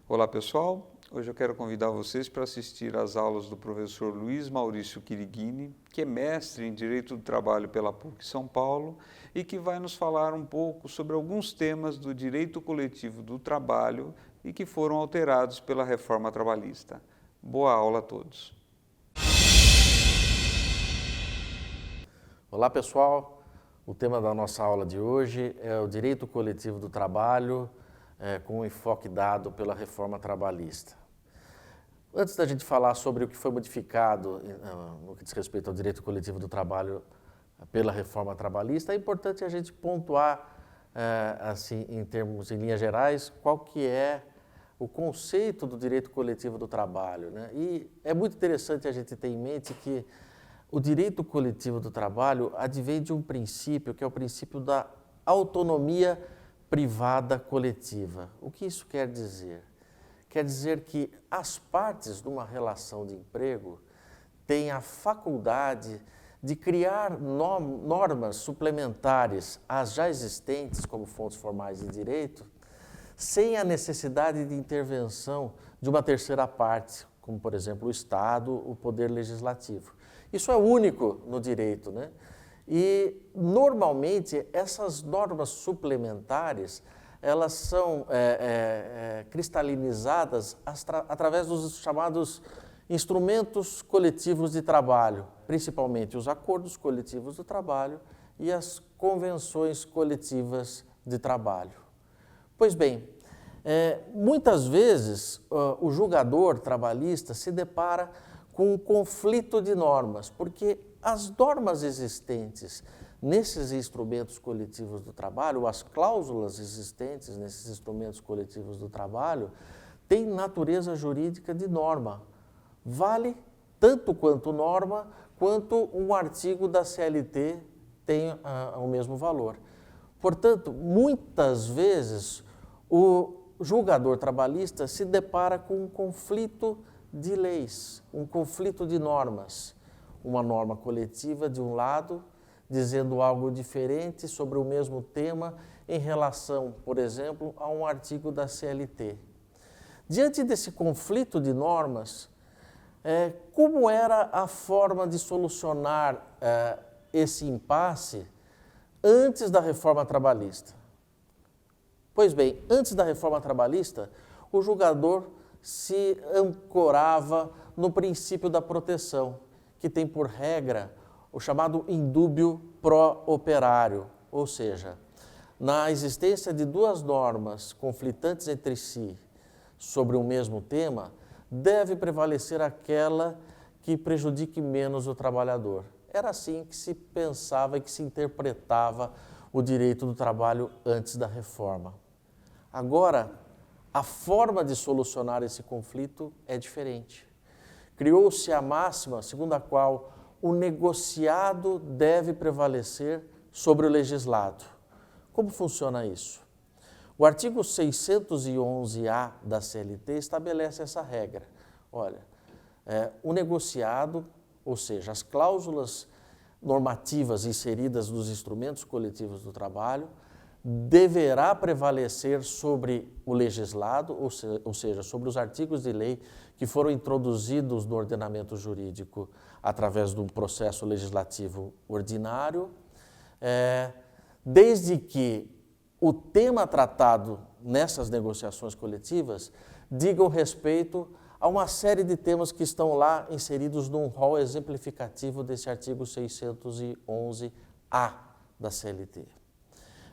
Olá pessoal, hoje eu quero convidar vocês para assistir às aulas do professor Luiz Maurício Quiriguini, que é mestre em Direito do Trabalho pela PUC São Paulo e que vai nos falar um pouco sobre alguns temas do direito coletivo do trabalho e que foram alterados pela reforma trabalhista. Boa aula a todos. Olá pessoal, o tema da nossa aula de hoje é o direito coletivo do trabalho com o enfoque dado pela reforma trabalhista. Antes da gente falar sobre o que foi modificado no que diz respeito ao direito coletivo do trabalho pela reforma trabalhista, é importante a gente pontuar, assim, em linhas gerais, qual que é o conceito do direito coletivo do trabalho, né? E é muito interessante a gente ter em mente que o direito coletivo do trabalho advém de um princípio, que é o princípio da autonomia privada coletiva. O que isso quer dizer? Quer dizer que as partes de uma relação de emprego têm a faculdade de criar normas suplementares às já existentes como fontes formais de direito, sem a necessidade de intervenção de uma terceira parte, como, por exemplo, o Estado, o Poder Legislativo. Isso é único no direito, né? E, normalmente, essas normas suplementares, elas são cristalinizadas através dos chamados instrumentos coletivos de trabalho, principalmente os acordos coletivos do trabalho e as convenções coletivas de trabalho. Pois bem, muitas vezes o julgador trabalhista se depara com um conflito de normas, porque as normas existentes nesses instrumentos coletivos do trabalho, as cláusulas existentes nesses instrumentos coletivos do trabalho, têm natureza jurídica de norma. Vale tanto quanto norma, quanto um artigo da CLT tem o mesmo valor. Portanto, muitas vezes o julgador trabalhista se depara com um conflito de leis, um conflito de normas. Uma norma coletiva de um lado, dizendo algo diferente sobre o mesmo tema em relação, por exemplo, a um artigo da CLT. Diante desse conflito de normas, como era a forma de solucionar esse impasse antes da reforma trabalhista? Pois bem, antes da reforma trabalhista, o julgador se ancorava no princípio da proteção, que tem por regra o chamado indúbio pró-operário, ou seja, na existência de duas normas conflitantes entre si sobre o mesmo tema, deve prevalecer aquela que prejudique menos o trabalhador. Era assim que se pensava e que se interpretava o direito do trabalho antes da reforma. Agora, a forma de solucionar esse conflito é diferente. Criou-se a máxima segundo a qual o negociado deve prevalecer sobre o legislado. Como funciona isso? O artigo 611-A da CLT estabelece essa regra. Olha, o negociado, ou seja, as cláusulas normativas inseridas nos instrumentos coletivos do trabalho, deverá prevalecer sobre o legislado, ou seja, sobre os artigos de lei que foram introduzidos no ordenamento jurídico através de um processo legislativo ordinário, desde que o tema tratado nessas negociações coletivas digam respeito a uma série de temas que estão lá inseridos num rol exemplificativo desse artigo 611-A da CLT.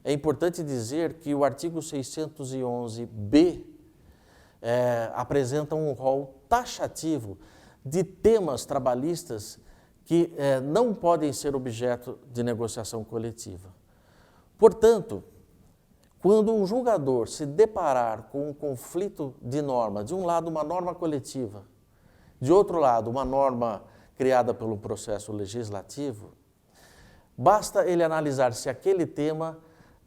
É importante dizer que o artigo 611-B apresenta um rol taxativo de temas trabalhistas que não podem ser objeto de negociação coletiva. Portanto, quando um julgador se deparar com um conflito de norma, de um lado uma norma coletiva, de outro lado uma norma criada pelo processo legislativo, basta ele analisar se aquele tema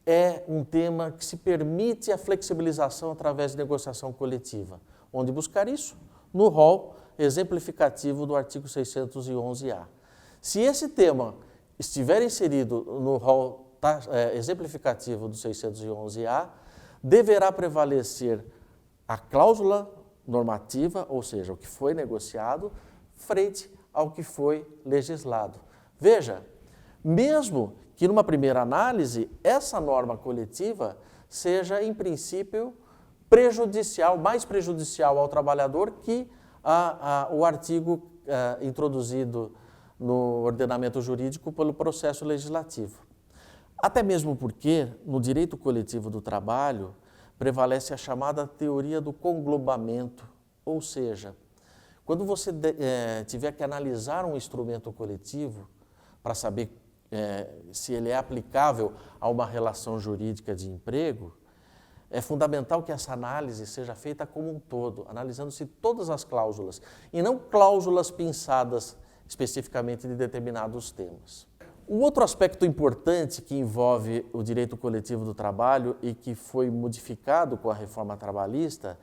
é um tema que se permite a flexibilização através de negociação coletiva. Onde buscar isso? No rol exemplificativo do artigo 611-A. Se esse tema estiver inserido no rol exemplificativo do 611-A, deverá prevalecer a cláusula normativa, ou seja, o que foi negociado, frente ao que foi legislado. Veja, mesmo que numa primeira análise, essa norma coletiva seja, em princípio, prejudicial, mais prejudicial ao trabalhador que o artigo introduzido no ordenamento jurídico pelo processo legislativo. Até mesmo porque, no direito coletivo do trabalho, prevalece a chamada teoria do conglobamento, ou seja, quando você tiver que analisar um instrumento coletivo para saber se ele é aplicável a uma relação jurídica de emprego, é fundamental que essa análise seja feita como um todo, analisando-se todas as cláusulas, e não cláusulas pinçadas especificamente de determinados temas. Um outro aspecto importante que envolve o direito coletivo do trabalho e que foi modificado com a reforma trabalhista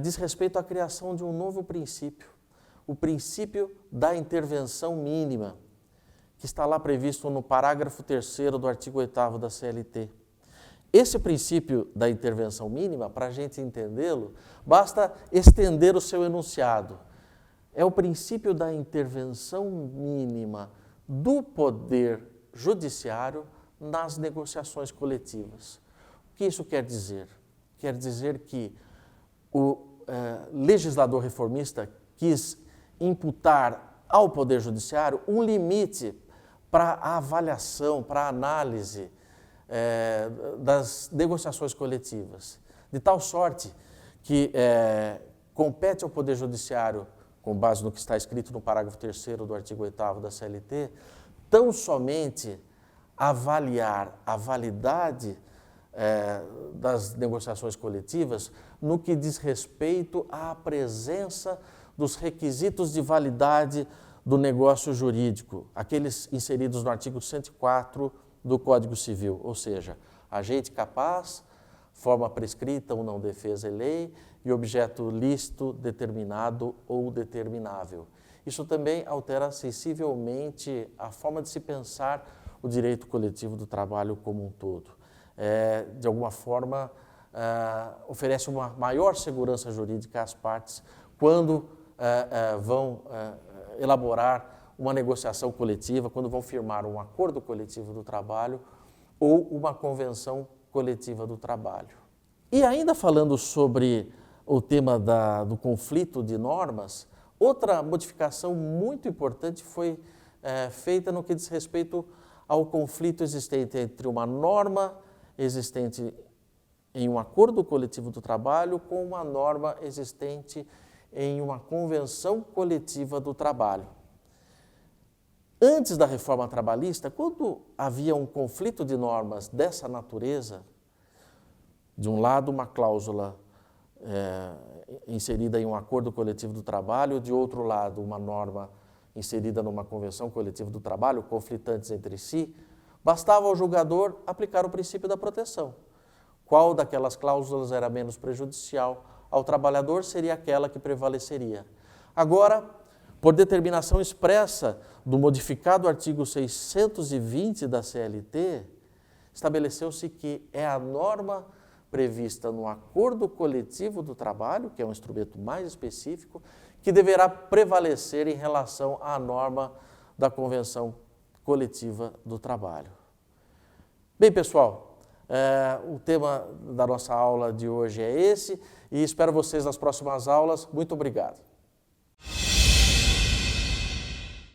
diz respeito à criação de um novo princípio, o princípio da intervenção mínima, que está lá previsto no parágrafo 3º do artigo 8º da CLT. Esse princípio da intervenção mínima, para a gente entendê-lo, basta estender o seu enunciado. É o princípio da intervenção mínima do poder judiciário nas negociações coletivas. O que isso quer dizer? Quer dizer que o legislador reformista quis imputar ao Poder Judiciário um limite para a avaliação, para a análise das negociações coletivas, de tal sorte que compete ao Poder Judiciário, com base no que está escrito no parágrafo 3º do artigo 8º da CLT, tão somente avaliar a validade das negociações coletivas no que diz respeito à presença dos requisitos de validade do negócio jurídico, aqueles inseridos no artigo 104 do Código Civil, ou seja, agente capaz, forma prescrita ou não defesa em lei e objeto lícito, determinado ou determinável. Isso também altera sensivelmente a forma de se pensar o direito coletivo do trabalho como um todo. De alguma forma, oferece uma maior segurança jurídica às partes quando vão elaborar uma negociação coletiva, quando vão firmar um acordo coletivo do trabalho ou uma convenção coletiva do trabalho. E ainda falando sobre o tema do conflito de normas, outra modificação muito importante foi feita no que diz respeito ao conflito existente entre uma norma existente em um acordo coletivo do trabalho com uma norma existente em uma convenção coletiva do trabalho. Antes da reforma trabalhista, quando havia um conflito de normas dessa natureza, de um lado uma cláusula inserida em um acordo coletivo do trabalho, de outro lado uma norma inserida numa convenção coletiva do trabalho, conflitantes entre si, bastava ao julgador aplicar o princípio da proteção. Qual daquelas cláusulas era menos prejudicial ao trabalhador seria aquela que prevaleceria. Agora, por determinação expressa do modificado artigo 620 da CLT, estabeleceu-se que é a norma prevista no acordo coletivo do trabalho, que é um instrumento mais específico, que deverá prevalecer em relação à norma da convenção coletiva do trabalho. Bem, pessoal, o tema da nossa aula de hoje é esse e espero vocês nas próximas aulas. Muito obrigado.